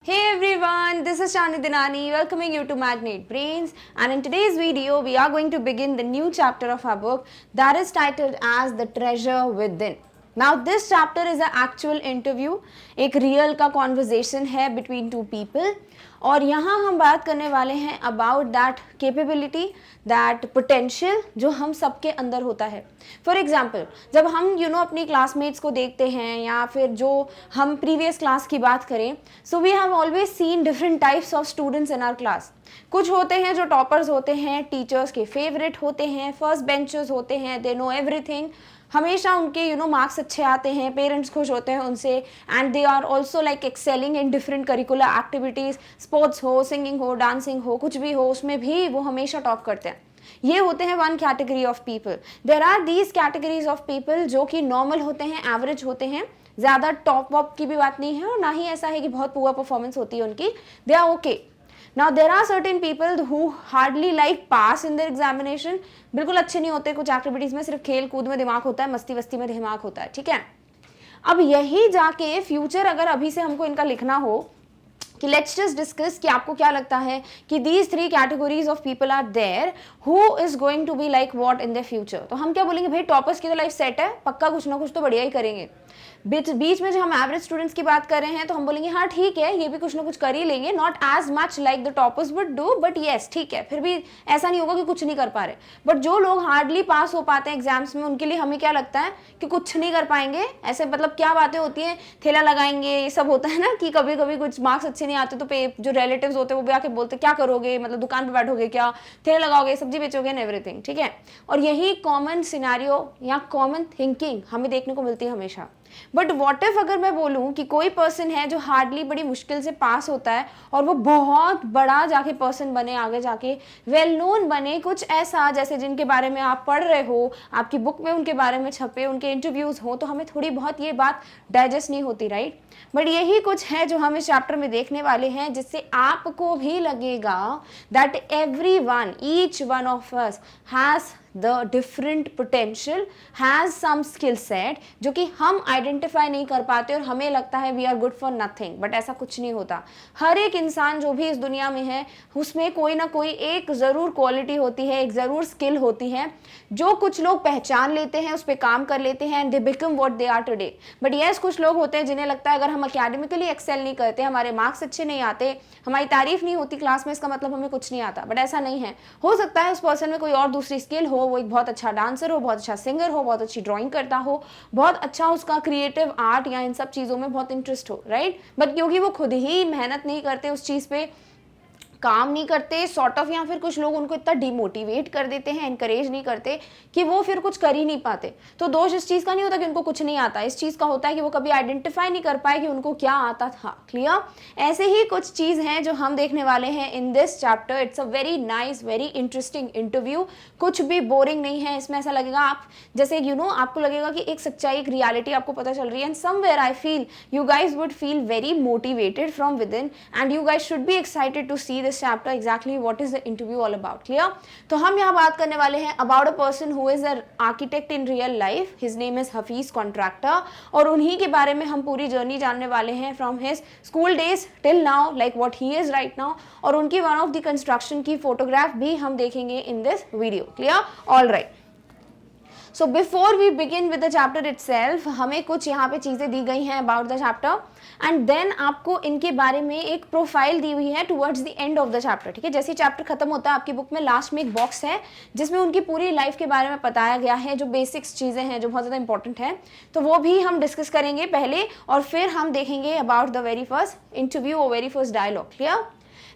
Hey everyone, this is Shani Dinani welcoming you to Magnate Brains, and in today's video we are going to begin the new chapter of our book that is titled as The Treasure Within. Now this chapter is an actual interview, एक real का conversation है between two people और यहाँ हम बात करने वाले हैं about that capability, that potential जो हम सबके अंदर होता है. For example, जब हम अपनी classmates को देखते हैं या फिर जो हम previous class की बात करें, so we have always seen different types of students in our class. कुछ होते हैं जो टॉपर्स होते हैं, टीचर्स के फेवरेट होते हैं, फर्स्ट बेंचर्स होते हैं, दे नो एवरीथिंग, हमेशा उनके मार्क्स अच्छे आते हैं, पेरेंट्स खुश होते हैं उनसे, and they are also like excelling in different curricular activities, sports हो, सिंगिंग हो, डांसिंग हो, कुछ भी हो, उसमें भी वो हमेशा टॉप करते हैं. ये होते हैं one category of people. There are these categories of people जो कि नॉर्मल होते हैं, एवरेज होते हैं, ज़्यादा टॉप वॉप की भी बात नहीं है और ना ही ऐसा है कि बहुत पुअर परफॉर्मेंस होती है उनकी. They are okay. Now there are certain people who hardly like pass in their examination. बिल्कुल अच्छे नहीं होते कुछ एक्टिविटीज में, सिर्फ खेल कूद में दिमाग होता है, मस्ती वस्ती में दिमाग होता है, ठीक है. अब यही जाके फ्यूचर अगर अभी से हमको इनका लिखना हो कि लेट्स जस्ट डिस्कस कि आपको क्या लगता है कि these three categories of people are there who is going to be like what in the future. तो हम क्या बोलेंगे, भाई टॉपर्स की तो लाइफ सेट है, पक्का कुछ ना कुछ तो बढ़िया ही करेंगे. बीच में जो हम एवरेज स्टूडेंट्स की बात कर रहे हैं तो हम बोलेंगे हाँ ठीक है, ये भी कुछ ना कुछ कर ही लेंगे, not as much like the toppers would do, but yes ठीक है, फिर भी ऐसा नहीं होगा कि कुछ नहीं कर पा रहे. बट जो लोग हार्डली पास हो पाते हैं एग्जाम्स में, उनके लिए हमें क्या लगता है कि कुछ नहीं कर पाएंगे. ऐसे मतलब क्या बातें होती हैं, ठेला लगाएंगे, ये सब होता है ना कि कभी कभी कुछ मार्क्स अच्छे नहीं आते तो जो रिलेटिव्स होते हैं वो भी आके बोलते क्या करोगे, मतलब दुकान पे बैठोगे क्या, ठेला लगाओगे, सब्जी बेचोगे एंड एवरीथिंग, ठीक है. और यही कॉमन सिनेरियो या कॉमन थिंकिंग हमें देखने को मिलती है हमेशा. बट वॉट इफ अगर मैं बोलूं कि कोई पर्सन है जो हार्डली बड़ी मुश्किल से पास होता है और वो बहुत बड़ा जाके पर्सन बने, आगे जाके वेल नोन बने, कुछ ऐसा जैसे जिनके बारे में आप पढ़ रहे हो, आपकी बुक में उनके बारे में छपे, उनके इंटरव्यूज हो, तो हमें थोड़ी बहुत ये बात डाइजेस्ट नहीं होती, राइट. बट यही कुछ है जो हम इस चैप्टर में देखने वाले हैं, जिससे आपको भी लगेगा that every one, each one of us has the different potential, has some skill set जो कि हम आइडेंटिफाई नहीं कर पाते और हमें लगता है we are good for nothing. But ऐसा कुछ नहीं होता. हर एक इंसान जो भी इस दुनिया में है उसमें कोई ना कोई एक ज़रूर क्वालिटी होती है, एक ज़रूर स्किल होती है जो कुछ लोग पहचान लेते हैं, उस पर काम कर लेते हैं and they become what they are today. But yes, कुछ लोग होते हैं जिन्हें लगता है अगर हम अकेडमिकली एक्सेल नहीं करते, हमारे मार्क्स अच्छे नहीं आते, हमारी तारीफ नहीं होती क्लास में, इसका मतलब हमें कुछ नहीं आता. बट ऐसा नहीं है. हो सकता है उस पर्सन में कोई और दूसरी स्किल हो, वो एक बहुत अच्छा डांसर हो, बहुत अच्छा सिंगर हो, बहुत अच्छी ड्राइंग करता हो, बहुत अच्छा उसका क्रिएटिव आर्ट या इन सब चीज़ों में बहुत इंटरेस्ट हो, राइट. बट क्योंकि वो खुद ही मेहनत नहीं करते, उस चीज़ पे काम नहीं करते, सॉर्ट ऑफ, या फिर कुछ लोग उनको इतना डिमोटिवेट कर देते हैं, एनकरेज नहीं करते कि वो फिर कुछ कर ही नहीं पाते. तो दोष इस चीज़ का नहीं होता कि उनको कुछ नहीं आता, इस चीज़ का होता है कि वो कभी आइडेंटिफाई नहीं कर पाए कि उनको क्या आता था. क्लियर. ऐसे ही कुछ चीज़ हैं जो हम देखने वाले हैं in this chapter. It's a very nice, very interesting interview. कुछ भी बोरिंग नहीं है इसमें. ऐसा लगेगा आप जैसे आपको लगेगा कि एक सच्चाई, एक रियलिटी आपको पता चल रही है. And somewhere I feel you guys would feel very motivated from within and you guys should be excited to see this chapter exactly what is the interview all about. Clear? तो हम यहाँ बात करने वाले हैं about a person who is an architect in real life. His name is Hafiz Contractor और उन्हीं के बारे में हम पूरी जर्नी जानने वाले हैं from his school days till now, like what he is right now. और उनकी one of the construction की photograph भी हम देखेंगे in this video. Clear? All right. So before we begin with the chapter itself, हमें कुछ यहाँ पे चीज़ें दी गई हैं about the chapter and then आपको इनके बारे में एक प्रोफाइल दी हुई है towards the end of the chapter. ठीक है, जैसे चैप्टर खत्म होता है आपकी बुक में लास्ट में एक बॉक्स है जिसमें उनकी पूरी लाइफ के बारे में बताया गया है, जो बेसिक्स चीज़ें हैं जो बहुत ज़्यादा इंपॉर्टेंट है, तो वो भी हम डिस्कस करेंगे पहले और फिर हम देखेंगे about the very first interview और very first dialogue. Clear.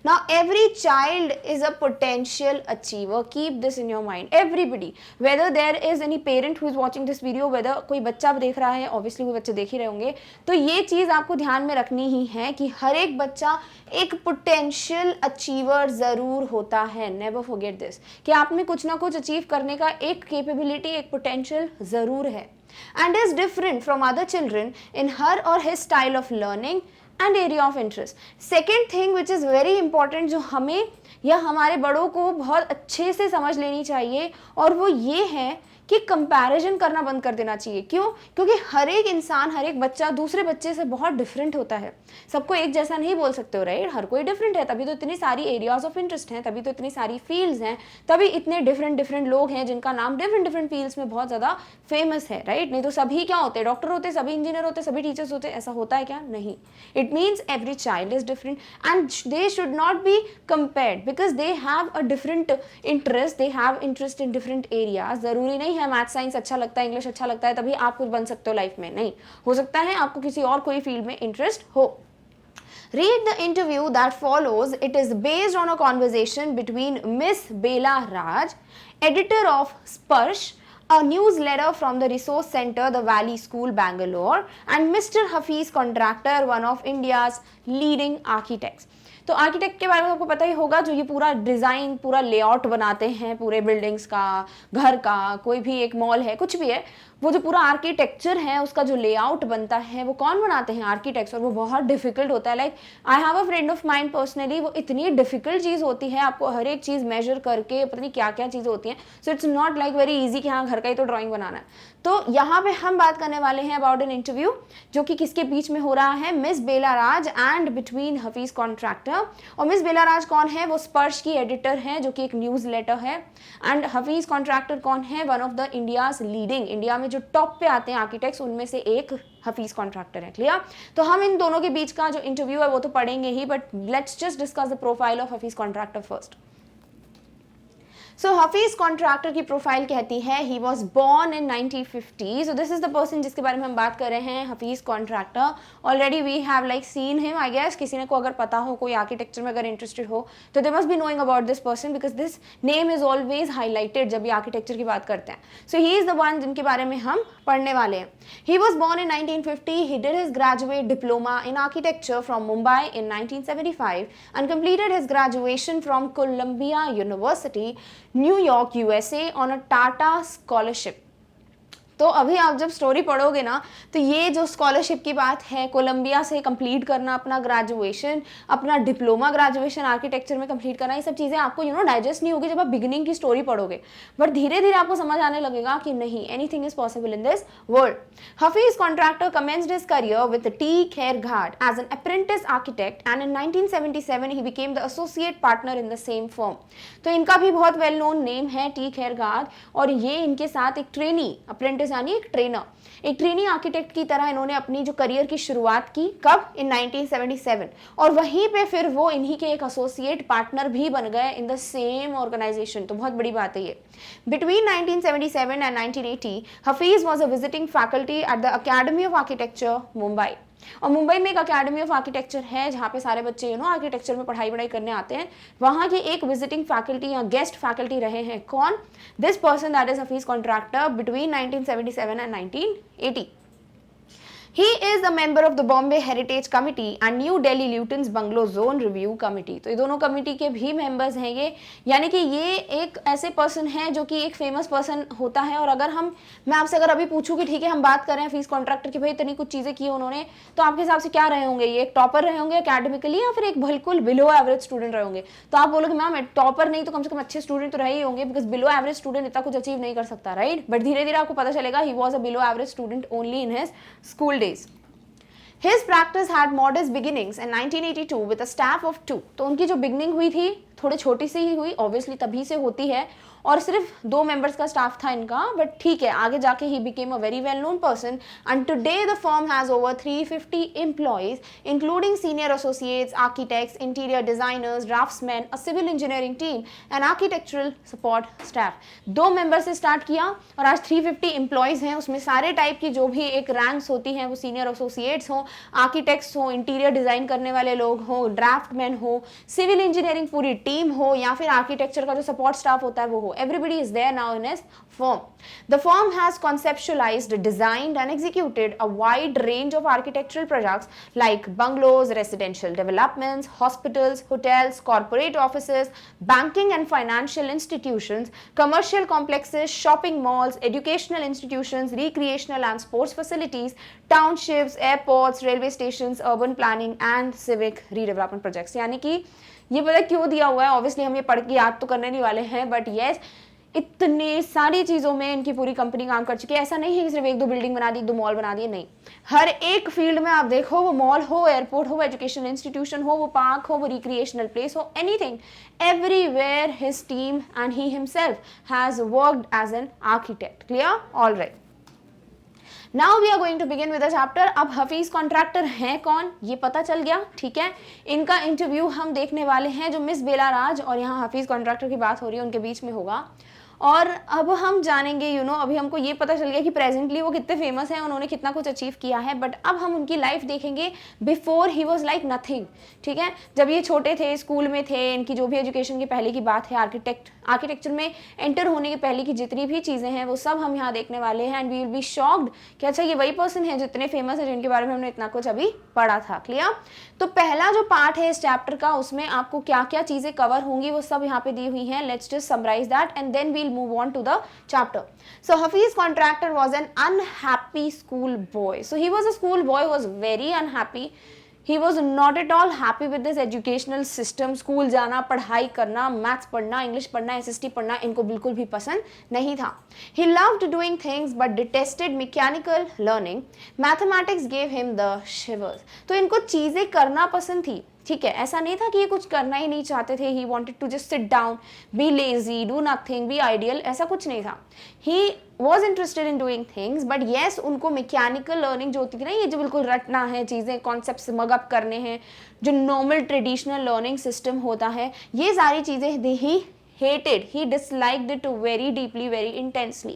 Now every child is a potential achiever. Keep this in your mind. Everybody, whether there is any parent who is watching this video, whether कोई बच्चा देख रहा है, obviously कोई बच्चे देख ही रहे होंगे, तो ये चीज़ आपको ध्यान में रखनी ही है कि हर एक बच्चा एक potential achiever ज़रूर होता है. Never forget this. कि आप में कुछ ना कुछ अचीव करने का एक capability, एक potential ज़रूर है. And is different from other children in her or his style of learning and area of interest. Second thing which is very important, जो हमें या हमारे बड़ों को बहुत अच्छे से समझ लेनी चाहिए, और वो ये है कि कंपैरिजन करना बंद कर देना चाहिए. क्यों? क्योंकि हर एक इंसान, हर एक बच्चा दूसरे बच्चे से बहुत डिफरेंट होता है. सबको एक जैसा नहीं बोल सकते हो, राइट? हर कोई डिफरेंट है, तभी तो इतनी सारी एरियाज ऑफ इंटरेस्ट हैं, तभी तो इतनी सारी फील्ड्स हैं, तभी इतने डिफरेंट डिफरेंट लोग हैं जिनका नाम डिफरेंट डिफरेंट फील्ड्स में बहुत ज़्यादा फेमस है, राइट? नहीं तो सभी क्या होते हैं? डॉक्टर होते, सभी इंजीनियर होते, सभी टीचर्स होते. ऐसा होता है क्या? नहीं. It means every child is different and they should not be compared because they have a different interest, they have interest in different areas. ज़रूरी नहीं है मैथ साइंस अच्छा लगता है, इंग्लिश अच्छा लगता है तभी आप कुछ बन सकते हो लाइफ में. नहीं, हो सकता है आपको किसी और कोई फील्ड में इंटरेस्ट हो. Read the interview that follows. It is based on a conversation between Miss Bela Raj, editor of Sparsh, a newsletter from the resource center, the Valley School, Bangalore, and Mr. Hafiz Contractor, one of India's leading architects. तो architect के बारे में आपको पता ही होगा, जो ये पूरा डिज़ाइन, पूरा लेआउट बनाते हैं पूरे बिल्डिंग्स का, घर का, कोई भी एक मॉल है, कुछ भी है, वो जो पूरा आर्किटेक्चर है उसका जो लेआउट बनता है वो कौन बनाते हैं? आर्किटेक्ट्स. और वो बहुत डिफिकल्ट होता है. Like I have a friend of mind personally, वो इतनी डिफिकल्ट चीज़ होती है, आपको हर एक चीज़ मेजर करके पता नहीं क्या क्या चीज़ें होती हैं. So it's not like very easy कि हाँ घर का ही तो ड्राइंग बनाना है. तो यहाँ पे हम बात करने वाले हैं अबाउट एन इंटरव्यू जो कि किसके बीच में हो रहा है? Miss Bela Raj and between Hafeez Contractor. और मिस बेला राज कौन है? वो स्पर्श की एडिटर है, जो कि एक न्यूज़ लेटर है. एंड हफीज कॉन्ट्रैक्टर कौन है? One of the India's leading, India में जो टॉप पे आते हैं आर्किटेक्ट्स, उनमें से एक हफीज कॉन्ट्रैक्टर है. क्लियर? तो हम इन दोनों के बीच का जो इंटरव्यू है वो तो पढ़ेंगे ही, but let's just discuss the profile of Hafeez Contractor first. So Hafeez Contractor की प्रोफाइल कहती है he was born in 1950. So this is the person जिसके बारे में हम बात कर रहे हैं, Hafeez Contractor. Already we have like seen him, I guess. किसी ने को अगर पता हो, कोई आर्किटेक्चर में अगर इंटरेस्टेड हो, तो they must be knowing about this person because this name is always highlighted जब ये आर्किटेक्चर की बात करते हैं. सो ही इज द वन जिनके बारे में हम पढ़ने वाले हैं. ही was born in 1950. He did his graduate diploma in architecture from Mumbai in 1975 and completed his graduation from Columbia University, New York, USA on a Tata scholarship. तो अभी आप जब स्टोरी पढ़ोगे ना, तो ये जो स्कॉलरशिप की बात है, कोलंबिया से कंप्लीट करना अपना ग्रेजुएशन, अपना डिप्लोमा ग्रेजुएशन आर्किटेक्चर में कंप्लीट करना, ये सब चीज़ें आपको डाइजेस्ट नहीं होगी जब आप बिगिनिंग की स्टोरी पढ़ोगे, बट धीरे धीरे आपको समझ आने लगेगा कि नहीं, anything is possible in this world. Hafeez Contractor commenced his career with T Khareghat as an apprentice architect and in 1977 he became the associate partner in the same firm. तो इनका भी बहुत वेल नोन नेम है टी खेर घाट, और ये इनके साथ एक ट्रेनी, अप्रेंटिस यानी एक ट्रेनर, एक ट्रेनी आर्किटेक्ट की तरह इन्होंने अपनी जो करियर की शुरुआत की. कब? इन 1977. और वहीं पे फिर वो इन्हीं के एक एसोसिएट पार्टनर भी बन गए इन द सेम ऑर्गेनाइजेशन. तो बहुत बड़ी बात है ये. Between 1977 and 1980, Hafiz was a visiting faculty at the Academy of Architecture, Mumbai. और मुंबई में एक अकेडमी ऑफ आर्किटेक्चर है जहाँ पे सारे बच्चे आर्किटेक्चर में पढ़ाई करने आते हैं. वहाँ के एक विजिटिंग फैकल्टी या गेस्ट फैकल्टी रहे हैं कौन? This person that is Hafeez contractor between 1977 and 1980. He is a member of the Bombay Heritage Committee and New Delhi Luton's Bungalow Zone Review Committee. तो ये दोनों कमिटी के भी मेंबर्स हैं ये, यानी कि ये एक ऐसे पर्सन है जो कि एक फेमस पर्सन होता है. और अगर मैं आपसे अगर अभी पूछूं कि ठीक है हम बात कर रहे हैं फीस कॉन्ट्रैक्टर की, भाई इतनी कुछ चीज़ें की उन्होंने, तो आपके हिसाब से क्या रहे होंगे? ये एक टॉपर रहे होंगे अकेडमिकली, या फिर एक बिल्कुल बिलो एवरेज स्टूडेंट रहे होंगे? तो आप बोलोगे मैम टॉपर नहीं तो कम से कम अच्छे स्टूडेंट तो रहे ही होंगे, बिकॉज बिलो एवरेज स्टूडेंट इतना कुछ अचीव नहीं कर सकता, राइट? बट धीरे धीरे आपको पता चलेगा ही was a below average student only in his school days. His practice had modest beginnings in 1982 with a staff of 2. तो उनकी जो बिगनिंग हुई थी थोड़ी छोटी सी ही हुई, ऑब्वियसली तभी से होती है, और सिर्फ 2 मेंबर्स का स्टाफ था इनका, बट ठीक है आगे जाके he became a very well known person and today the firm has over 350 employees including senior associates, architects, interior designers, draftsman, a civil engineering team and architectural support staff. 2 member से start किया और आज 350 employees हैं. उसमें सारे type की जो भी एक रैंक्स होती हैं, वो सीनियर एसोसिएट्स हों, आर्किटेक्ट्स हों, इंटीरियर डिजाइन करने वाले लोग हों, ड्राफ्टमैन हो, सिविल इंजीनियरिंग पूरी टीम टीम हो या फिर आर्किटेक्चर का जो सपोर्ट स्टाफ होता है वो हो, everybody is there now in his firm. The firm has conceptualized, designed and executed a wide range of architectural projects like bungalows, residential developments, hospitals, hotels, corporate offices, banking and financial institutions, commercial complexes, shopping malls, educational institutions, recreational and sports facilities, townships, airports, railway stations, urban planning and civic redevelopment projects. यानी कि ये पता क्यों दिया हुआ है, obviously हम ये पढ़ के याद तो करने नहीं वाले हैं, बट येस इतने सारी चीज़ों में इनकी पूरी कंपनी काम कर चुकी है। ऐसा नहीं है कि सिर्फ एक दो बिल्डिंग बना दी, दो मॉल बना दिए, नहीं, हर एक फील्ड में आप देखो, वो मॉल हो, एयरपोर्ट हो, एजुकेशन इंस्टीट्यूशन हो, वो पार्क हो, वो रिक्रिएशनल प्लेस हो, anything, everywhere his team and he himself has worked as an architect. Clear? All right, now we are going to begin with the chapter. अब Hafeez contractor हैं कौन, ये पता चल गया, ठीक है। इनका इंटरव्यू हम देखने वाले हैं, जो मिस बेला राज और यहाँ हफीज कॉन्ट्रैक्टर की बात हो रही है उनके बीच में होगा। और अब हम जानेंगे अभी हमको ये पता चल गया कि प्रेजेंटली वो कितने फेमस हैं, उन्होंने कितना कुछ अचीव किया है, बट अब हम उनकी लाइफ देखेंगे before he was like nothing, ठीक है। जब ये छोटे थे, स्कूल में थे, इनकी जो भी एजुकेशन की पहले की बात है, आर्किटेक्चर में एंटर होने के पहले की जितनी भी चीज़ें हैं वो सब हम यहाँ देखने वाले हैं, and we will be shocked कि अच्छा ये वही पर्सन है जो इतने फेमस है, जिनके बारे में हमने इतना कुछ अभी पढ़ा था। क्लियर? तो पहला जो पार्ट है इस चैप्टर का, उसमें आपको क्या क्या चीज़ें कवर होंगी वो सब यहाँ पे दी हुई हैं। Let's just summarize that and then we'll move on to the chapter. So Hafiz Contractor was an unhappy school boy. So he was a school boy who was very unhappy. He was not at all happy with this educational system. School जाना, पढ़ाई करना, maths पढ़ना, English पढ़ना, SST पढ़ना, इनको बिल्कुल भी पसंद नहीं था। He loved doing things but detested mechanical learning. Mathematics gave him the shivers. तो इनको चीज़ें करना पसंद थी, ठीक है, ऐसा नहीं था कि ये कुछ करना ही नहीं चाहते थे। He wanted to just sit down, be lazy, do nothing, be ideal, ऐसा कुछ नहीं था। He was interested in doing things, but yes उनको मैकेनिकल लर्निंग जो होती थी ना, ये जो बिल्कुल रटना है, चीज़ें कॉन्सेप्ट मगअप करने हैं, जो नॉर्मल ट्रेडिशनल लर्निंग सिस्टम होता है, ये सारी चीज़ें ही hated, he disliked it very deeply, very intensely,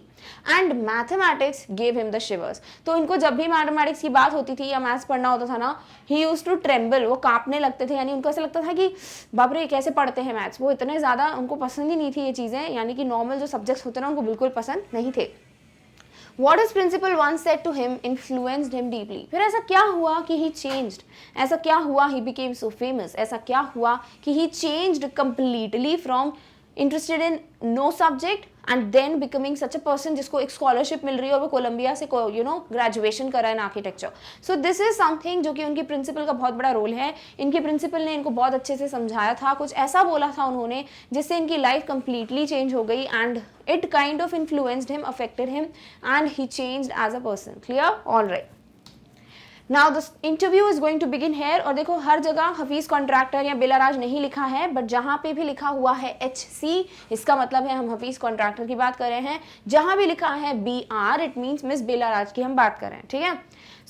and mathematics gave him the shivers. तो इनको जब भी मैथमेटिक्स की बात होती थी या मैथ्स पढ़ना होता था ना, he used to tremble, वो कांपने लगते थे, यानी उनको ऐसा लगता था कि बाप रे कैसे पढ़ते हैं मैथ्स, वो इतने ज़्यादा उनको पसंद ही नहीं थी ये चीज़ें, यानी कि नॉर्मल जो सब्जेक्ट्स होते हैं ना उनको बिल्कुल पसंद नहीं थे। What his principal once said to him influenced him deeply. फिर ऐसा क्या हुआ कि he changed? ऐसा क्या हुआ he became so famous? ऐसा क्या हुआ कि he changed completely from interested in no subject and then becoming such a person जिसको एक स्कॉलरशिप मिल रही है और वो कोलंबिया से ग्रेजुएशन करा इन architecture. So this is something जो कि उनकी प्रिंसिपल का बहुत बड़ा रोल है। इनके प्रिंसिपल ने इनको बहुत अच्छे से समझाया था, कुछ ऐसा बोला था उन्होंने जिससे इनकी लाइफ कंप्लीटली चेंज हो गई, and it kind of influenced him, affected him, and he changed as a person. Clear? All right, now the interview is going to begin here. और देखो हर जगह हफीज कॉन्ट्रैक्टर या बेलाराज नहीं लिखा है, बट जहाँ पे भी लिखा हुआ है HC, इसका मतलब है हम हफीज कॉन्ट्रैक्टर की बात कर रहे हैं। जहाँ भी लिखा है BR, it means miss Belaraj की हम बात कर रहे हैं, ठीक है।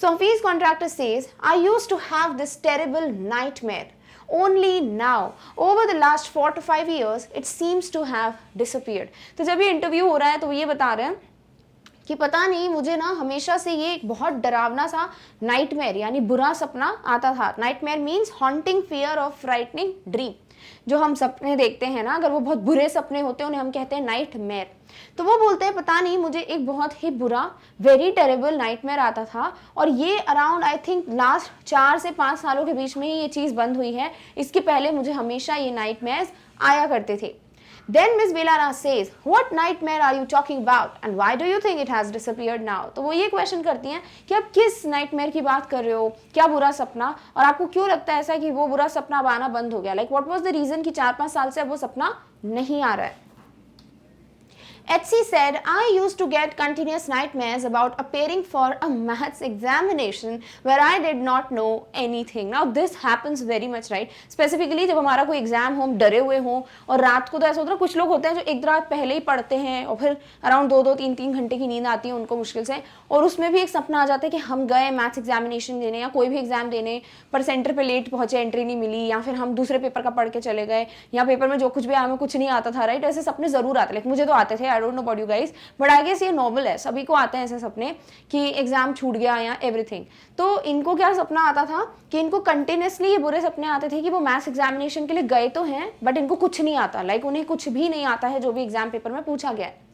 So Hafeez Contractor says, I used to have this terrible nightmare. Only now, over the last 4 to 5 years, it seems to have disappeared. तो जब ये इंटरव्यू हो रहा है तो ये बता रहे हैं कि पता नहीं मुझे ना हमेशा से ये एक बहुत डरावना सा नाइटमेयर यानी बुरा सपना आता था। Nightmare means haunting fear of frightening dream. जो हम सपने देखते हैं ना, अगर वो बहुत बुरे सपने होते हैं उन्हें हम कहते हैं नाइटमेयर। तो वो बोलते हैं पता नहीं मुझे एक बहुत ही बुरा वेरी टेरेबल नाइटमेयर आता था, और ये अराउंड आई थिंक लास्ट 4 से 5 सालों के बीच में ही ये चीज़ बंद हुई है। इसके पहले मुझे हमेशा ये नाइटमेयर्स आया करते थे। Then Miss Belara says, what nightmare are you talking about and why do you think it has disappeared now? तो वो ये क्वेश्चन करती हैं कि आप किस नाइटमेयर की बात कर रहे हो, क्या बुरा सपना, और आपको क्यों लगता है ऐसा कि वो बुरा सपना अब आना बंद हो गया। Like what was the reason कि 4-5 साल से अब वो सपना नहीं आ रहा है। HC said, I used to get continuous nightmares about appearing for a maths examination where I did not know anything. Now this happens very much, right? Specifically जब हमारा कोई एग्जाम हो, हम डरे हुए हों, और रात को तो ऐसा होता है, कुछ लोग होते हैं जो एक रात पहले ही पढ़ते हैं और फिर अराउंड 2-2, 3-3 घंटे की नींद आती है उनको मुश्किल से, और उसमें भी एक सपना आ जाता है कि हम गए मैथ्स एग्जामिनेशन देने या कोई भी एग्जाम देने, पर सेंटर पे लेट पहुंचे, एंट्री नहीं मिली, या फिर हम दूसरे पेपर का पढ़ के चले गए, या पेपर में जो कुछ भी आया हमें कुछ नहीं आता था, राइट? ऐसे सपने जरूर आते, लेकिन मुझे तो आते थे, I don't know about you guys, but I guess ये नॉर्मल है, सभी को आते हैं ऐसे सपने कि एग्जाम छूट गया या एवरीथिंग। तो इनको क्या सपना आता था कि इनको कंटिन्यूसली ये बुरे सपने आते थे कि वो मैथ्स एग्जामिनेशन के लिए गए तो हैं बट इनको कुछ नहीं आता, लाइक उन्हें कुछ भी नहीं आता है जो भी एग्जाम पेपर में पूछा गया है।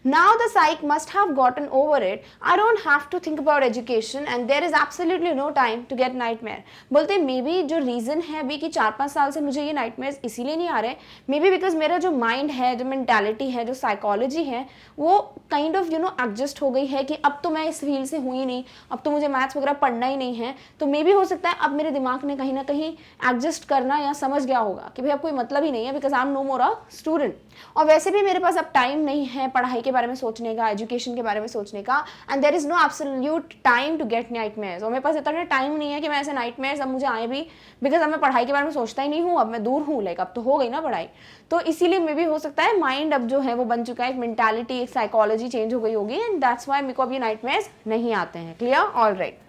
Now the psych must have gotten over it. I don't have to think about education and there is absolutely no time to get nightmare. बोलते मे बी जो रीज़न है अभी कि 4-5 साल से मुझे ये नाइटमेयर्स इसीलिए नहीं आ रहे, मे बी बिकॉज मेरा जो माइंड है, जो मेंटालिटी है, जो साइकोलॉजी है, वो काइंड ऑफ एडजस्ट हो गई है कि अब तो मैं इस फील्ड से हुई नहीं, अब तो मुझे मैथ्स वगैरह पढ़ना ही नहीं है। तो मे बी हो सकता है अब मेरे दिमाग ने कहीं ना कहीं एडजस्ट करना या समझ गया होगा कि भाई अब कोई मतलब ही नहीं है, because I am no more a student. और वैसे भी मेरे पास अब टाइम नहीं है पढ़ाई के बारे में सोचने का, एजुकेशन के बारे में सोचने का, and there is no absolute time to get nightmares. और मेरे पास इतना टाइम नहीं है कि मैं ऐसे नाइटमेयर्स अब मुझे आए भी, बिकॉज अब मैं पढ़ाई के बारे में सोचता ही नहीं हूँ, अब मैं दूर हूँ, लाइक अब तो हो गई ना पढ़ाई। तो इसीलिए मे भी हो सकता है माइंड अब जो है वो बन चुका है, एक मेंटालिटी, एक साइकोलॉजी चेंज हो गई होगी, एंड दैट्स वाई मेरे को अब ये नाइटमेयर्स नहीं आते हैं। Clear? All right.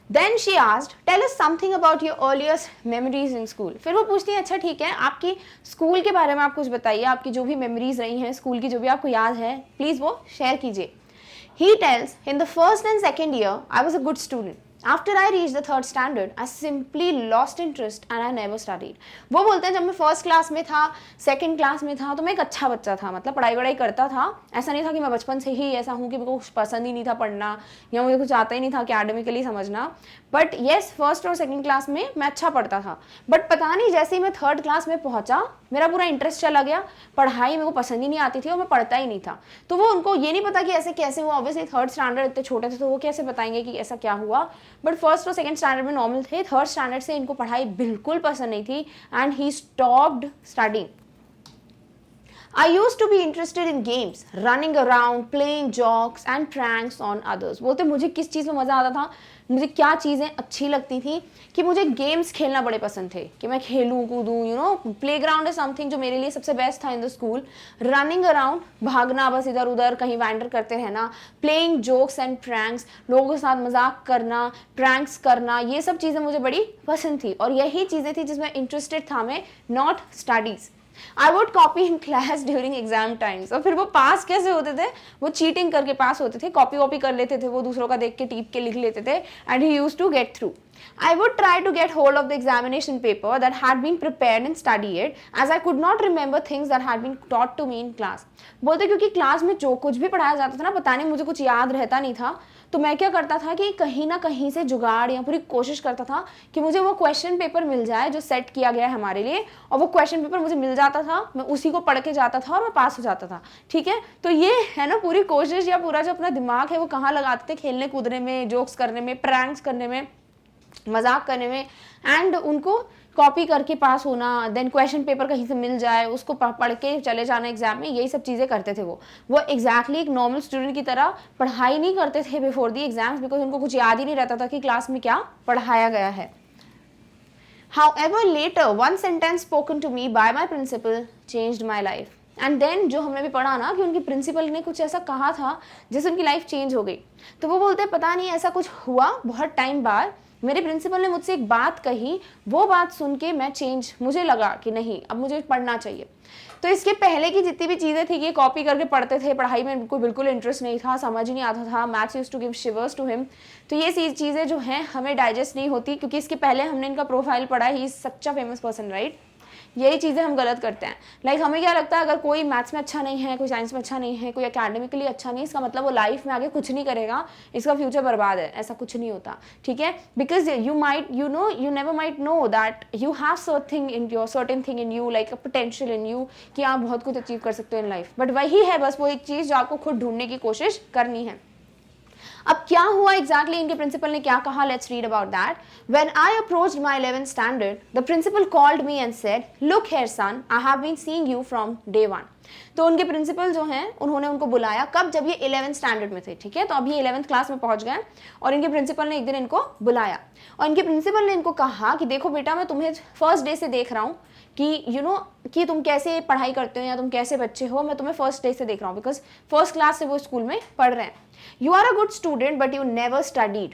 Then she asked, tell us something about your earliest memories in school. फिर वो पूछती है अच्छा ठीक है, आपकी स्कूल के बारे में आप कुछ बताइए, आपकी जो भी मेमोरीज रही हैं स्कूल की, जो भी आपको याद है, प्लीज़ वो शेयर कीजिए। He tells, in the first and second year, I was a good student. After I reached the third standard, I simply lost interest and I never studied. वो बोलते हैं जब मैं फर्स्ट क्लास में था, second class में था, तो मैं एक अच्छा बच्चा था, मतलब पढ़ाई वढ़ाई करता था। ऐसा नहीं था कि मैं बचपन से ही ऐसा हूँ कि मेरे को कुछ पसंद ही नहीं था पढ़ना या मुझे कुछ आता ही नहीं था अकेडमिकली समझना। बट येस, फर्स्ट और सेकंड क्लास में मैं अच्छा पढ़ता था, बट पता नहीं जैसे ही मैं थर्ड क्लास में पहुंचा मेरा पूरा इंटरेस्ट चला गया, पढ़ाई मेरे को पसंद ही नहीं आती थी और मैं पढ़ता ही नहीं था। तो वो उनको ये नहीं पता कि ऐसे कैसे, वो ऑब्वियसली थर्ड स्टैंडर्ड इतने छोटे थे तो वो कैसे बताएंगे कि ऐसा क्या हुआ, बट फर्स्ट और सेकंड स्टैंडर्ड में नॉर्मल थे, थर्ड स्टैंडर्ड से इनको पढ़ाई बिल्कुल पसंद नहीं थी and he stopped studying. I used to be interested in games, running around, playing jokes and pranks on others. बोलते मुझे किस चीज़ में मज़ा आता था, मुझे क्या चीज़ें अच्छी लगती थी कि मुझे गेम्स खेलना बड़े पसंद थे कि मैं खेलूँ कूदूँ, यू नो, प्ले ग्राउंड है समथिंग जो मेरे लिए सबसे बेस्ट था in the school. Running around, भागना बस इधर उधर कहीं वैंडर करते रहना, प्लेइंग जोक्स एंड प्रैंक्स, लोगों के साथ मजाक करना, प्रैंक्स करना, ये सब चीज़ें मुझे बड़ी पसंद थी और यही चीज़ें थी जिसमें इंटरेस्टेड था मैं, not studies. I would copy in class during exam times. और फिर वो पास कैसे होते थे, वो चीटिंग करके पास होते थे, कॉपी वॉपी कर लेते थे, वो दूसरों का देख के टीप के लिख लेते थे, and he used to get through. I would try to get hold of the examination paper that had been prepared and study it, as I could not remember things that had been taught to me in class. बोलते क्योंकि class में जो कुछ भी पढ़ाया जाता था ना, पता नहीं मुझे कुछ याद रहता नहीं था, तो मैं क्या करता था कि कहीं ना कहीं से जुगाड़ या पूरी कोशिश करता था कि मुझे वो क्वेश्चन पेपर मिल जाए जो सेट किया गया है हमारे लिए, और वो क्वेश्चन पेपर मुझे मिल जाता था, मैं उसी को पढ़ के जाता था और मैं पास हो जाता था। ठीक है, तो ये है ना पूरी कोशिश या पूरा जो अपना दिमाग है वो कहाँ लगाते थे, खेलने कूदने में, जोक्स करने में, प्रैंक्स करने में, मजाक करने में, एंड उनको कॉपी करके पास होना, देन क्वेश्चन पेपर कहीं से मिल जाए उसको पढ़ के चले जाना एग्जाम में, यही सब चीज़ें करते थे वो एग्जैक्टली एक नॉर्मल स्टूडेंट की तरह पढ़ाई नहीं करते थे बिफोर दी एग्जाम्स, बिकॉज उनको कुछ याद ही नहीं रहता था कि क्लास में क्या पढ़ाया गया है। However, later one sentence spoken to me by my principal changed my life. And then जो हमने भी पढ़ा ना कि उनकी प्रिंसिपल ने कुछ ऐसा कहा था जिससे उनकी लाइफ चेंज हो गई, तो वो बोलते पता नहीं ऐसा कुछ हुआ, बहुत टाइम बाद मेरे प्रिंसिपल ने मुझसे एक बात कही, वो बात सुन के मैं मुझे लगा कि नहीं अब मुझे पढ़ना चाहिए। तो इसके पहले की जितनी भी चीज़ें थी कि कॉपी करके पढ़ते थे, पढ़ाई में कोई बिल्कुल इंटरेस्ट नहीं था, समझ ही नहीं आता था, maths used to give shivers to him, तो ये चीज़ें जो हैं हमें डाइजेस्ट नहीं होती क्योंकि इसके पहले हमने इनका प्रोफाइल पढ़ा, he is such a famous person, right. यही चीज़ें हम गलत करते हैं। लाइक हमें क्या लगता है अगर कोई मैथ्स में अच्छा नहीं है, कोई साइंस में अच्छा नहीं है, कोई एकेडमिकली अच्छा नहीं, इसका मतलब वो लाइफ में आगे कुछ नहीं करेगा, इसका फ्यूचर बर्बाद है। ऐसा कुछ नहीं होता, ठीक है, because you never might know that you have certain thing in you, like a potential in you, कि आप बहुत कुछ अचीव कर सकते हो इन लाइफ, बट वही है बस वो एक चीज़ जो आपको खुद ढूंढने की कोशिश करनी है। अब क्या हुआ एग्जैक्टली, इनके प्रिंसिपल ने क्या कहा, let's read about that. When I approached my 11th standard, the principal called me and said, look here son, I have been seeing you from day 1। तो उनके प्रिंसिपल जो हैं उन्होंने उनको बुलाया, कब, जब ये 11th स्टैंडर्ड में थे, ठीक है, तो अभी 11th क्लास में पहुंच गए, और इनके प्रिंसिपल ने एक दिन इनको बुलाया और इनके प्रिंसिपल ने इनको कहा कि देखो बेटा, मैं तुम्हें फर्स्ट डे से देख रहा हूँ कि कि तुम कैसे पढ़ाई करते हो या तुम कैसे बच्चे हो, मैं तुम्हें फर्स्ट डे से देख रहा हूँ, बिकॉज फर्स्ट क्लास से वो स्कूल में पढ़ रहे हैं। You are a good student but you never studied.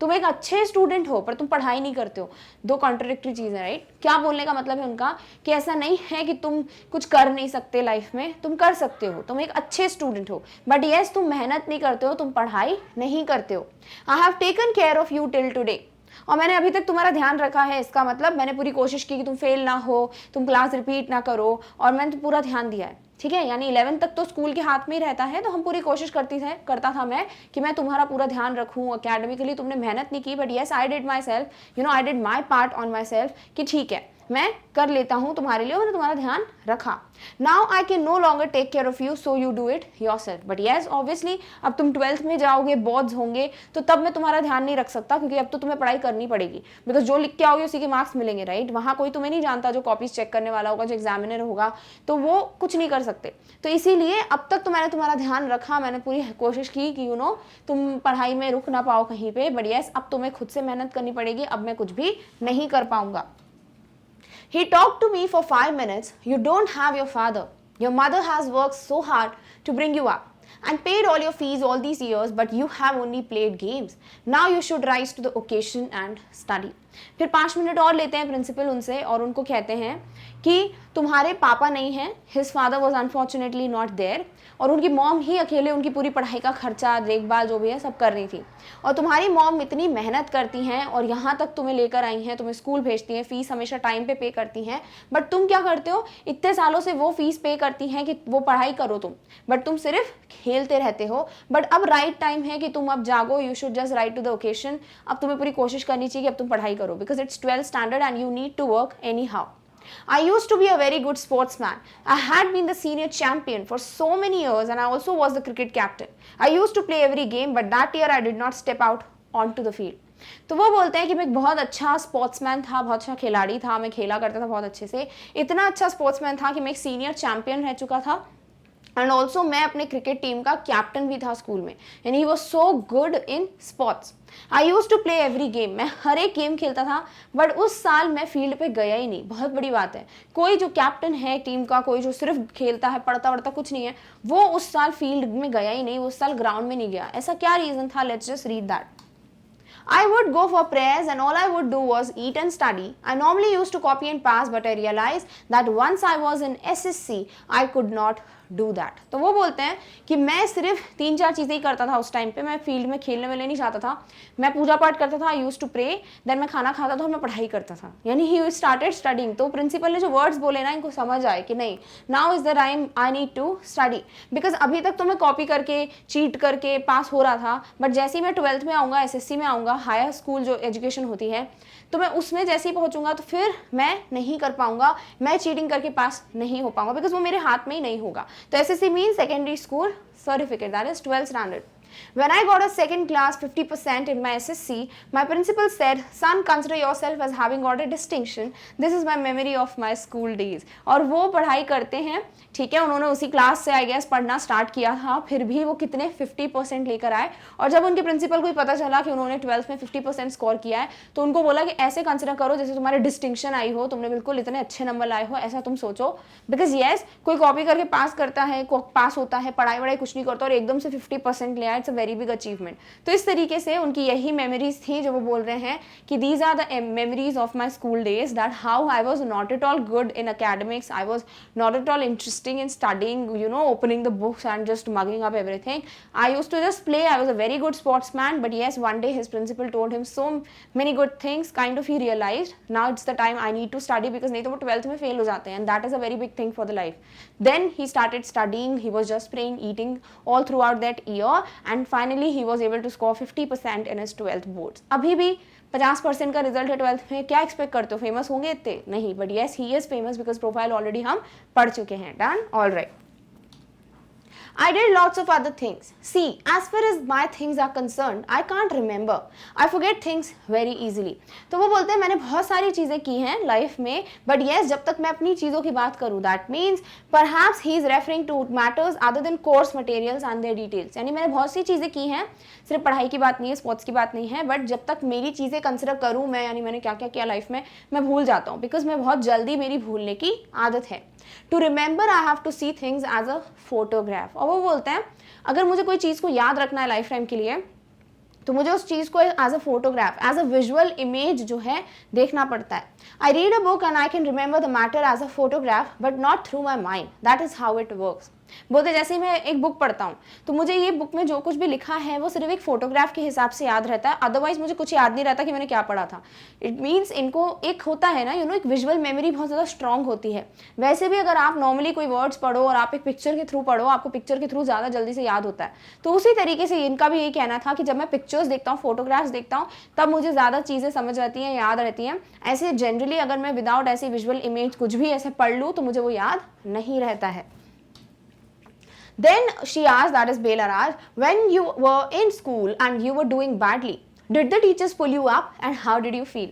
तुम एक अच्छे स्टूडेंट हो पर तुम पढ़ाई नहीं करते हो, दो कॉन्ट्रडिक्टरी चीज़ है, राइट। क्या बोलने का मतलब है उनका कि ऐसा नहीं है कि तुम कुछ कर नहीं सकते लाइफ में, तुम कर सकते हो, तुम एक अच्छे स्टूडेंट हो, बट येस तुम मेहनत नहीं करते हो, तुम पढ़ाई नहीं करते हो। I have taken care of you till today, और मैंने अभी तक तुम्हारा ध्यान रखा है, इसका मतलब मैंने पूरी कोशिश की कि तुम फेल ना हो, तुम क्लास रिपीट ना करो, और मैंने तो पूरा ध्यान दिया है, ठीक है। यानी 11th तक तो स्कूल के हाथ में ही रहता है, तो हम पूरी कोशिश करता था मैं कि मैं तुम्हारा पूरा ध्यान रखूं। अकेडमिकली तुमने मेहनत नहीं की, but yes I did my self, I did my part on my self, कि ठीक है मैं कर लेता हूं तुम्हारे लिए, मैंने तुम्हारा ध्यान रखा। Now I can no longer take care of you, so you do it yourself. But yes obviously अब तुम 12th में जाओगे, बोर्ड्स होंगे, तो तब मैं तुम्हारा ध्यान नहीं रख सकता, क्योंकि अब तो तुम्हें पढ़ाई करनी पड़ेगी, बिकॉज जो लिख के आओगे उसी के मार्क्स मिलेंगे, राइट। वहाँ कोई तुम्हें नहीं जानता, जो कॉपीज चेक करने वाला होगा, जो एग्जामिनर होगा, तो वो कुछ नहीं कर सकते। तो इसीलिए अब तक तो मैंने तुम्हारा ध्यान रखा, मैंने पूरी कोशिश की कि तुम पढ़ाई में रुक ना पाओ कहीं पे, बट येस अब तुम्हें खुद से मेहनत करनी पड़ेगी, अब मैं कुछ भी नहीं कर पाऊंगा। He talked to me for 5 minutes. You don't have your father. Your mother has worked so hard to bring you up and paid all your fees all these years, but you have only played games. Now you should rise to the occasion and study. फिर 5 minute और लेते हैं principal उनसे और उनको कहते हैं कि तुम्हारे पापा नहीं हैं, his father was unfortunately not there, और उनकी मॉम ही अकेले उनकी पूरी पढ़ाई का खर्चा, देखभाल जो भी है सब कर रही थी, और तुम्हारी मॉम इतनी मेहनत करती हैं और यहाँ तक तुम्हें लेकर आई हैं, तुम्हें स्कूल भेजती हैं, फीस हमेशा टाइम पे करती हैं, बट तुम क्या करते हो, इतने सालों से वो फीस पे करती हैं कि वो पढ़ाई करो तुम, बट तुम सिर्फ खेलते रहते हो। बट अब राइट टाइम है कि तुम अब जागो, you should just rise to the occasion, अब तुम्हें पूरी कोशिश करनी चाहिए कि अब तुम पढ़ाई करो, because it's 12th standard and you need to work anyhow. I used to be a very good sportsman. I had been the senior champion for so many years and I also was the cricket captain. I used to play every game, but that year I did not step out onto the field. तो वो बोलते हैं कि मैं एक बहुत अच्छा sportsman था, बहुत अच्छा खिलाड़ी था, मैं खेला करता था बहुत अच्छे से, इतना अच्छा स्पोर्ट्समैन था कि मैं एक सीनियर चैंपियन रह चुका था, एंड ऑल्सो मैं अपने क्रिकेट टीम का कैप्टन भी था स्कूल में, and he was so good in sports. I use to play every game, मैं हर एक गेम खेलता था, बट उस साल मैं फील्ड पे गया ही नहीं। बहुत बड़ी बात है, कोई जो कैप्टन है टीम का, कोई जो सिर्फ खेलता है, पढ़ता वढ़ता कुछ नहीं है, वो उस साल फील्ड में गया ही नहीं, उस साल ग्राउंड में नहीं गया। ऐसा क्या रीजन था? Let's just read that. I would go for prayers and all I would do was eat and study. I normally used to copy and pass, but I realized that once I was in SSC, I could not do that. तो वो बोलते हैं कि मैं सिर्फ 3-4 चीज़ें ही करता था उस टाइम पे, मैं फील्ड में खेलने वेलने नहीं जाता था, मैं पूजा पाठ करता था, आई यूज टू प्रे, देन मैं खाना खाता था और मैं पढ़ाई करता था, यानी ही स्टार्टेड स्टडिंग। तो प्रिंसिपल ने जो वर्ड्स बोले ना, इनको समझ आए कि नहीं, now is the time I need to study, because अभी तक तो मैं कॉपी करके चीट करके पास हो रहा था, बट जैसे ही मैं 12th में आऊँगा, SSC में आऊँगा, हायर स्कूल जो एजुकेशन होती है, तो मैं उसमें जैसे ही पहुंचूंगा तो फिर मैं नहीं कर पाऊंगा, मैं चीटिंग करके पास नहीं हो पाऊंगा, बिकॉज वो मेरे हाथ में ही नहीं होगा। तो SSC means secondary school certificate, that is 12th standard. When I got a second class 50% in my SSC, my principal said, "Son, consider yourself as having got a distinction. This is my memory of my school days." और वो पढ़ाई करते हैं, ठीक है, उन्होंने उसी class से आई गेस पढ़ना स्टार्ट किया था, फिर भी वो कितने 50% लेकर आए, और जब उनके प्रिंसिपल को पता चला कि उन्होंने 12th में 50% स्कोर किया है, तो उनको बोला कि ऐसे कंसिडर करो जैसे तुम्हारे डिस्टिंक्शन आई हो, तुमने बिल्कुल इतने अच्छे नंबर लाए हो, ऐसा तुम सोचो, बिकॉज येस कोई कॉपी करके पास करता है, पास होता है, पढ़ाई वढ़ाई कुछ नहीं करता और एकदम से 50% ले आए, it's a very big achievement. तो इस तरीके से उनकी यही मेमोरीज थी जो वो बोल रहे हैं कि these are the memories of my school days, that how I was not at all good in academics, I was not at all interesting in studying, opening the books and just mugging up everything. I used to just play, I was a very good sportsman, but yes, one day his principal told him so many good things, kind of he realized now it's the time I need to study, because नहीं तो वो 12th में fail हो जाते हैं, and that is a very big thing for the life. Then he started studying, he was just praying, eating all throughout that year, and finally he was able to score 50% in his 12th boards. अभी भी 50% का result है 12th में, क्या expect करते हो, famous होंगे इतने? नहीं, but yes he is famous because profile already हम पढ़ चुके हैं. Done, all right. I did lots of other things. See, as far as my things are concerned, I can't remember. I forget things very easily. तो वो बोलते हैं मैंने बहुत सारी चीज़ें की हैं लाइफ में, बट येस जब तक मैं अपनी चीज़ों की बात करूँ, that means perhaps he is referring to matters other than course materials and their details. यानी मैंने बहुत सी चीज़ें की हैं, सिर्फ पढ़ाई की बात नहीं है, स्पोर्ट्स की बात नहीं है, बट जब तक मेरी चीज़ें कंसिडर करूँ मैं, यानी मैंने क्या क्या किया लाइफ में, मैं भूल जाता हूँ, बिकॉज मैं बहुत जल्दी मेरी भूलने की आदत है. To remember I have to see things as a photograph. और वो बोलते हैं अगर मुझे कोई चीज़ को याद रखना है लाइफ टाइम के लिए, तो मुझे उस चीज़ को as a photograph, as a visual image जो है देखना पड़ता है. I read a book and I can remember the matter as a photograph but not through my mind. That is how it works. बोलते जैसे ही मैं एक बुक पढ़ता हूँ तो मुझे ये बुक में जो कुछ भी लिखा है वो सिर्फ एक फोटोग्राफ के हिसाब से याद रहता है, अदरवाइज मुझे कुछ याद नहीं रहता कि मैंने क्या पढ़ा था. इट मीन्स इनको एक होता है ना एक विजुअल मेमोरी बहुत ज़्यादा स्ट्रांग होती है. वैसे भी अगर आप नॉर्मली कोई वर्ड्स पढ़ो और आप एक पिक्चर के थ्रू पढ़ो, आपको पिक्चर के थ्रू ज़्यादा जल्दी से याद होता है. तो उसी तरीके से इनका भी यही कहना था कि जब मैं पिक्चर्स देखता हूँ, फोटोग्राफ्स देखता हूँ, तब मुझे ज़्यादा चीज़ें समझ रहती हैं, याद रहती हैं. ऐसे जनरली अगर मैं विदाउट ऐसी विजुअल इमेज कुछ भी ऐसे पढ़ लूँ तो मुझे वो याद नहीं रहता है. Then she asked, that is Bela Raj, when you were in school and you were doing badly, did the teachers pull you up and how did you feel?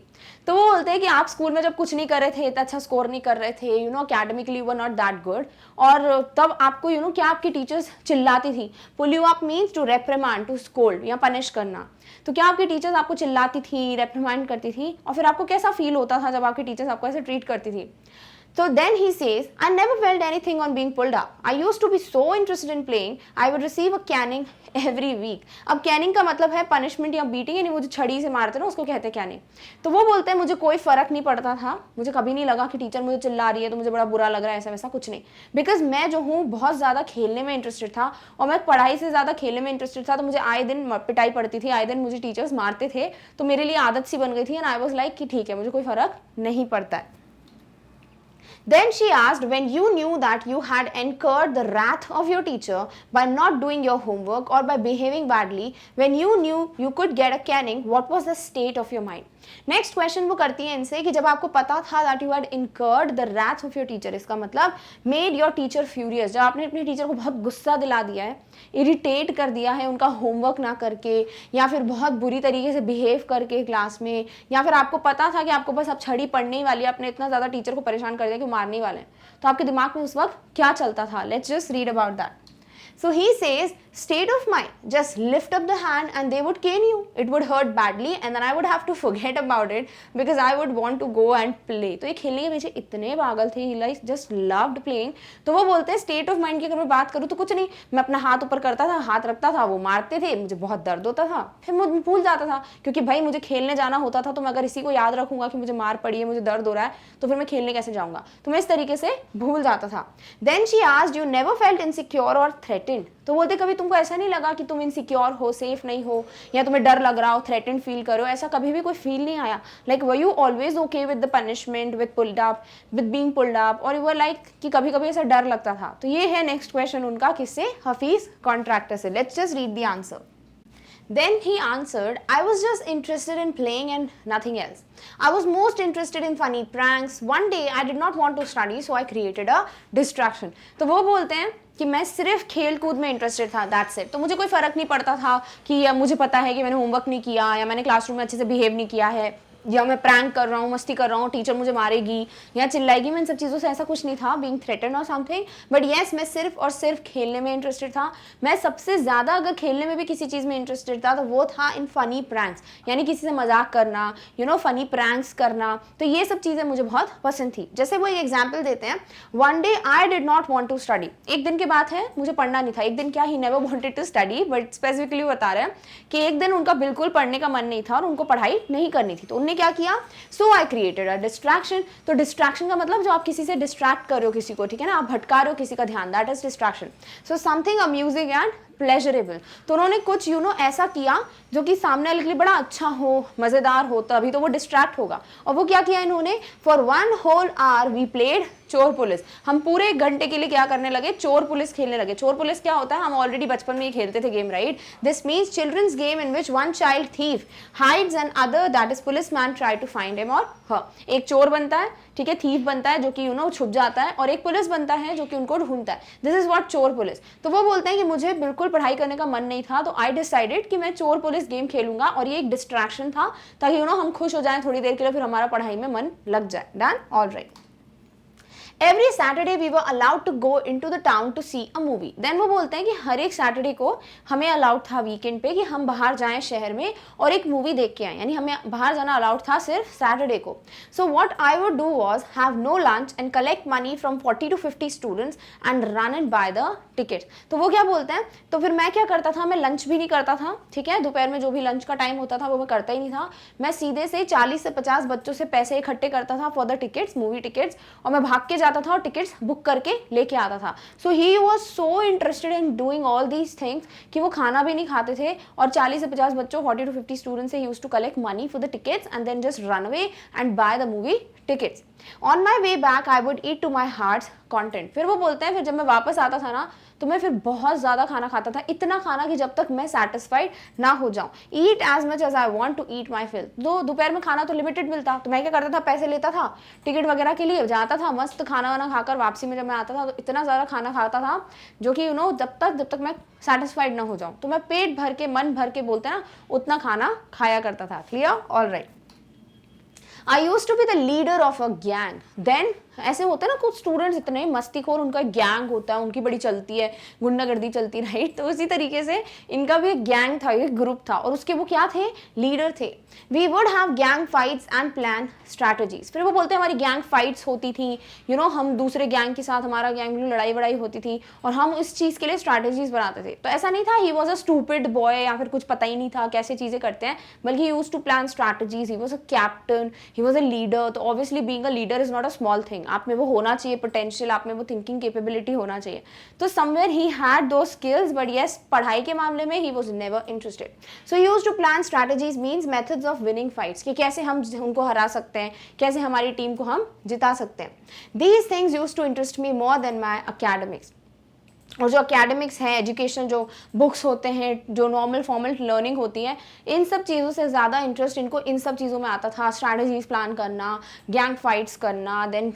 तो वो बोलते हैं कि आप स्कूल में जब कुछ नहीं कर रहे थे, इतना अच्छा स्कोर नहीं कर रहे थे, academically you were not that good, और तब आपको क्या आपकी टीचर्स चिल्लाती थी. pull you up means to reprimand, to scold या punish करना. तो क्या आपकी टीचर्स आपको चिल्लाती थी, रेप्रिमांड करती थी, और फिर आपको कैसा फील होता था जब आपकी टीचर्स आपको ऐसे ट्रीट करती थी? So then he says, I never felt anything on being pulled up. I used to be so interested in playing, I would receive a caning every week. अब कैनिंग का मतलब है पनिशमेंट या beating, यानी मुझे छड़ी से मारते ना, उसको कहते हैं कैनिंग. तो वो बोलते हैं मुझे कोई फर्क नहीं पड़ता था, मुझे कभी नहीं लगा कि टीचर मुझे चिल्ला रही है तो मुझे बड़ा बुरा लग रहा है, ऐसा वैसा कुछ नहीं. बिकॉज मैं जो हूँ बहुत ज़्यादा खेलने में इंटरेस्टेड था, और मैं पढ़ाई से ज़्यादा खेलने में इंटरेस्टेड था. तो मुझे आए दिन पिटाई पड़ती थी, आए दिन मुझे टीचर्स मारते थे, तो मेरे लिए आदत सी बन गई थी. एंड आई वॉज लाइक कि ठीक है, मुझे कोई फर्क नहीं पड़ता है. Then she asked, when you knew that you had incurred the wrath of your teacher by not doing your homework or by behaving badly, when you knew you could get a caning, what was the state of your mind? Next question वो करती है इनसे कि जब आपको पता था that you had incurred the wrath of your teacher, इसका मतलब मेड योर टीचर फ्यूरियस, जब आपने अपने टीचर को बहुत गुस्सा दिला दिया है, इरिटेट कर दिया है उनका होमवर्क ना करके, या फिर बहुत बुरी तरीके से बिहेव करके क्लास में, या फिर आपको पता था कि आपको बस अब छड़ी पड़ने ही वाली है, आपने इतना ज़्यादा टीचर को परेशान कर दिया कि मारने वाले हैं, तो आपके दिमाग में उस वक्त क्या चलता था? Let's just read about that. So he says, state of mind, just lift up the hand and they would cane you. It would hurt badly and then I would have to forget about it because I would want to go and play. तो ये खेलने के पीछे इतने पागल थे, he like just loved playing. तो वो बोलते हैं स्टेट ऑफ माइंड की अगर मैं बात करूँ तो कुछ नहीं, मैं अपना हाथ ऊपर करता था, हाथ रखता था, वो मारते थे, मुझे बहुत दर्द होता था, फिर मुझे भूल जाता था, क्योंकि भाई मुझे खेलने जाना होता था. तो मैं अगर इसी को याद रखूंगा कि मुझे मार पड़ी है, मुझे दर्द हो रहा है, तो फिर मैं खेलने कैसे जाऊंगा? तो मैं इस तरीके से भूल जाता था. Then she asked, you never felt insecure or threatened? तो बोलते कभी तुमको ऐसा नहीं लगा कि तुम इनसिक्योर हो, सेफ नहीं हो, या तुम्हें डर लग रहा हो, थ्रेटेंड फील करो, ऐसा कभी भी कोई फील नहीं आया? Like were you always okay with the punishment, with pulled up, with being pulled up, और यू वर लाइक कि कभी कभी ऐसा डर लगता था? तो ये है नेक्स्ट क्वेश्चन उनका, किससे? हफीज कॉन्ट्रैक्टर से. Let's just read the answer. Then he answered, I was just interested in playing and nothing else. I was most interested in funny pranks. One day I did not want to study, so I created a distraction. तो वो बोलते हैं कि मैं सिर्फ खेल कूद में इंटरेस्टेड था, दैट्स इट. तो मुझे कोई फर्क नहीं पड़ता था कि मुझे पता है कि मैंने होमवर्क नहीं किया, या मैंने क्लासरूम में अच्छे से बिहेव नहीं किया है, या मैं प्रैंक कर रहा हूँ, मस्ती कर रहा हूँ, टीचर मुझे मारेगी या चिल्लाएगी. मैं इन सब चीज़ों से ऐसा कुछ नहीं था, बीइंग थ्रेटन और समथिंग. बट येस, मैं सिर्फ और सिर्फ खेलने में इंटरेस्टेड था. मैं सबसे ज़्यादा अगर खेलने में भी किसी चीज़ में इंटरेस्टेड था तो वो था इन फनी प्रैंक्स, यानी किसी से मजाक करना, फनी प्रैंक्स करना. तो ये सब चीज़ें मुझे बहुत पसंद थी. जैसे वो एक एग्जाम्पल देते हैं, one day I did not want to study. एक दिन की बात है, मुझे पढ़ना नहीं था. एक दिन क्या, he never wanted to study, but specifically बता रहे हैं कि एक दिन उनका बिल्कुल पढ़ने का मन नहीं था और उनको पढ़ाई नहीं करनी थी. तो उनने क्या किया? So I created a distraction. तो distraction का मतलब जो आप किसी से distract कर रहे हो किसी को, ठीक है ना, आप भटका रहे हो किसी का ध्यान, that is distraction. So something amusing and pleasurable. तो उन्होंने कुछ ऐसा किया जो कि सामने वाले के लिए बड़ा अच्छा हो, मजेदार हो, तभी तो वो डिस्ट्रैक्ट होगा. और वो क्या किया इन्होंने? For 1 whole hour we played चोर पुलिस. हम पूरे 1 घंटे के लिए क्या करने लगे? चोर पुलिस खेलने लगे. चोर पुलिस क्या होता है? हम ऑलरेडी बचपन में ही खेलते थे game, right? This means children's game in which one child thief hides and other, that is police man, try to find him और हर. एक चोर बनता है, ठीक है, थीफ बनता है जो कि छुप जाता है, और एक पुलिस बनता है जो कि उनको ढूंढता है. दिस इज व्हाट चोर पुलिस. तो वो बोलते हैं कि मुझे बिल्कुल पढ़ाई करने का मन नहीं था, तो आई डिसाइडेड कि मैं चोर पुलिस गेम खेलूंगा, और ये एक डिस्ट्रैक्शन था ताकि हम खुश हो जाएं थोड़ी देर के लिए, फिर हमारा पढ़ाई में मन लग जाए. Done? All right. Every Saturday we were allowed to go into the town to see a movie. Then वो बोलते हैं कि हर एक सैटरडे को हमें अलाउड था वीकेंड पे कि हम बाहर जाएं शहर में और एक मूवी देख के आए, यानी हमें बाहर जाना अलाउड था सिर्फ सैटरडे को। So what I would do was have no lunch and collect money from 40 to 50 students and run and buy the tickets. तो वो क्या बोलते हैं, तो फिर मैं क्या करता था, मैं लंच भी नहीं करता था, ठीक है, दोपहर में जो भी लंच का टाइम होता था वो मैं करता ही नहीं था। मैं सीधे से 40 से 50 बच्चों से पैसे इकट्ठे करता था for the tickets, movie tickets, और मैं भाग के जाता था और टिकट्स बुक करके लेके आता था। So he was so interested in doing all these things कि वो खाना भी नहीं खाते थे और 40 से 50 बच्चों 40 to 50 स्टूडेंट से use to collect money for the tickets and then just run away and buy the movie tickets. On my way back I would eat to my heart's content. फिर वो बोलते हैं फिर जब मैं वापस आता था ना तो मैं फिर बहुत ज़्यादा खाना खाता था, इतना खाना कि जब तक मैं सेटिस्फाइड ना हो जाऊं। Eat as much as I want to eat my fill. तो दोपहर में खाना तो लिमिटेड मिलता, तो मैं क्या करता था, पैसे लेता था टिकट वगैरह के लिए, जाता था मस्त खाना वाना खाकर, वापसी में जब मैं आता था तो इतना ज़्यादा खाना खाता था जो कि जब तक मैं सेटिस्फाइड ना हो जाऊँ, तो मैं पेट भर के मन भर के बोलते हैं ना उतना खाना खाया करता था। Clear? All right. I use to be the leader of a gang. Then ऐसे होते हैं ना कुछ स्टूडेंट्स इतने मस्तीखोर, उनका गैंग होता है, उनकी बड़ी चलती है, गुंडागर्दी चलती, राइट। तो उसी तरीके से इनका भी एक गैंग था, एक ग्रुप था, और उसके वो क्या थे, लीडर थे। We would have gang fights and plan strategies. फिर वो बोलते हैं हमारी गैंग फाइट्स होती थी, हम दूसरे गैंग के साथ, हमारा गैंग में लड़ाई वड़ाई होती थी और हम इस चीज़ के लिए स्ट्रैटेजीज बनाते थे। तो ऐसा नहीं था he was a stupid boy या फिर कुछ पता ही नहीं था कैसे चीज़ें करते हैं, बल्कि he use to plan strategies, he was a captain, he was a leader. तो obviously being a leader is not a small thing, आप में वो होना चाहिए पोटेंशियल, आप में वो थिंकिंग कैपेबिलिटी होना चाहिए। तो समवेयर ही हैड दो स्किल्स, बट यस पढ़ाई के मामले में he was never interested. So use to plan strategies means methods of winning fights, कि कैसे हम उनको हरा सकते हैं, कैसे हमारी टीम को हम जिता सकते हैं। These things use to interest me more than my academics. और जो अकेडमिक्स है, एजुकेशन, जो बुक्स होते हैं, जो नॉर्मल फॉर्मल लर्निंग होती है, इन सब चीज़ों से ज़्यादा इंटरेस्ट इनको इन सब चीज़ों में आता था। स्ट्रैटेजीज प्लान करना, गैंग फाइट्स करना, देन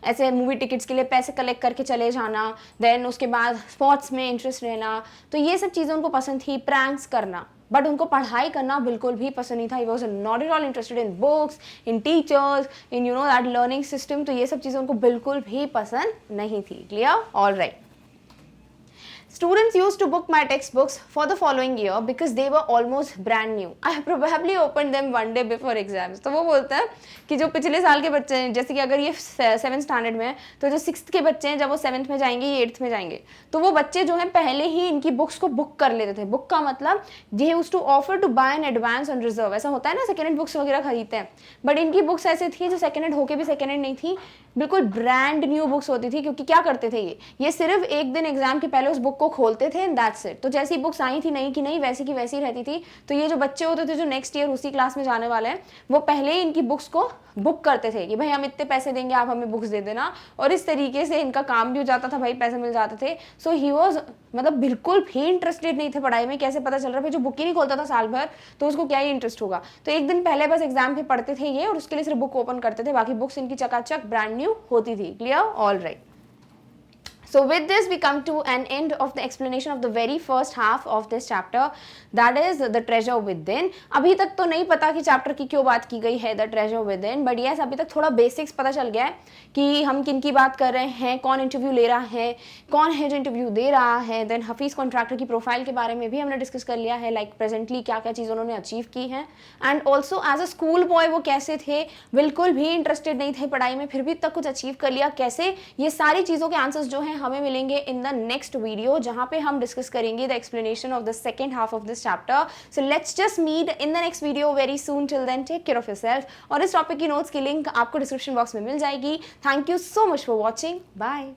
ऐसे मूवी टिकट्स के लिए पैसे कलेक्ट करके चले जाना, देन उसके बाद स्पोर्ट्स में इंटरेस्ट रहना, तो ये सब चीज़ें उनको पसंद थी। प्रैंक्स करना, बट उनको पढ़ाई करना बिल्कुल भी पसंद नहीं था। He was not at all interested in books, in teachers, in that learning system. तो ये सब चीज़ें उनको बिल्कुल भी पसंद नहीं थी। Clear? All right. Students used to book my textbooks for the following year because they were almost brand new. I probably opened them one day before exams. तो वो बोलते हैं कि जो पिछले साल के बच्चे हैं, जैसे कि अगर ये 7th स्टैंडर्ड में है, तो जो 6th के बच्चे हैं जब वो 7th में जाएंगे, ये 8th में जाएंगे, तो वो बच्चे जो हैं पहले ही इनकी बुक्स को बुक कर लेते थे। बुक का मतलब they used to offer to buy in advance on reserve. ऐसा होता है ना, सेकेंड हैंड बुक्स वगैरह खरीदते हैं, बट इनकी बुक्स ऐसे थी जो सेकेंड हैंड होके भी सेकेंड हैंड नहीं थी, बिल्कुल ब्रांड न्यू बुक्स होती थी। क्योंकि क्या करते थे ये सिर्फ एक दिन एग्जाम के पहले उस बुक को खोलते थे एंड दैट्स इट। तो जैसी बुक्स आई थी नई की नई, वैसी की वैसी रहती थी। तो ये जो बच्चे होते थे जो नेक्स्ट ईयर उसी क्लास में जाने वाले हैं, वो पहले ही इनकी बुक्स को बुक करते थे कि भाई हम इतने पैसे देंगे, आप हमें बुक्स दे देना, और इस तरीके से इनका काम भी हो जाता था, भाई पैसे मिल जाते थे। सो ही वॉज बिल्कुल भी इंटरेस्टेड नहीं थे पढ़ाई में। कैसे पता चल रहा है, जो बुक ही नहीं खोलता था साल भर, तो उसको क्या ही इंटरेस्ट होगा। तो एक दिन पहले बस एग्जाम पे पढ़ते थे ये, और उसके लिए सिर्फ बुक ओपन करते थे, बाकी बुक्स इनकी चकाचक ब्रांड न्यू होती थी। Clear? All right. So with this we come to an end of the explanation of the very first half of this chapter, that is the treasure within. अभी तक तो नहीं पता कि चैप्टर की क्यों बात की गई है, the treasure within, but yes अभी तक थोड़ा बेसिक्स पता चल गया है कि हम किन की बात कर रहे हैं, कौन इंटरव्यू ले रहा है, कौन है जो इंटरव्यू दे रहा है। देन हफीज़ कॉन्ट्रैक्टर की प्रोफाइल के बारे में भी हमने डिस्कस कर लिया है, लाइक प्रेजेंटली क्या क्या चीज़ उन्होंने अचीव की है, and also as a school boy वो कैसे थे, बिल्कुल भी इंटरेस्टेड नहीं थे पढ़ाई में, फिर भी तक कुछ अचीव कर लिया कैसे। ये सारी चीज़ों के आंसर्स जो हैं हमें मिलेंगे इन द नेक्स्ट वीडियो, जहां पे हम डिस्कस करेंगे the explanation of the second half of this chapter. So let's just meet in the next video very soon. Till then take care of yourself. और इस टॉपिक की नोट्स की link आपको description box में मिल जाएगी। Thank you so much for watching. Bye.